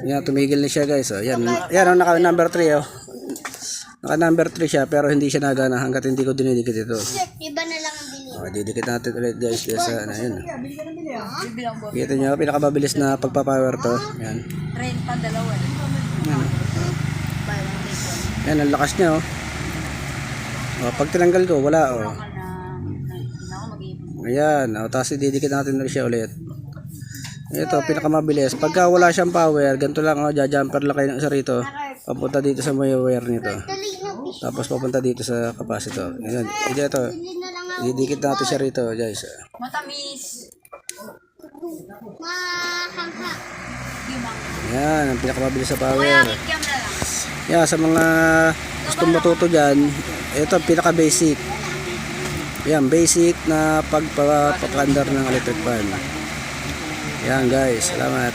Yan, tumigil na siya guys. Oh, yan, yan naka number 3 oh. Naka number 3 siya pero hindi siya nagana hangga't hindi ko dinidikit ito. Iba na lang ang bilhin. Oh, didikit natin ulit guys sa ano yun. Kita nyo, pinakamabilis na pagpapower to. Yan. Train pa dalawa. Yan. Yan, ang lakas niya oh. Oh, pag tinanggal ko, wala oh. Ayan, oh, tapos didikit natin na siya ulit. Ito, pinakamabilis. Pagka wala siyang power, ganito lang oh, jumper lang kayo ng isa rito. Papunta dito sa may wire nito. Tapos papunta dito sa capacitor. Ayan, ito. Didikit natin siya rito, guys. Matamis. Mahangha. Ayan, ang pinakamabilis sa power. Kaya kikiam na lang. Yeah, sa mga gustong matuto dyan, ito pinaka basic. Yan, basic na pagpapakandar ng electric fan. Yan guys, salamat.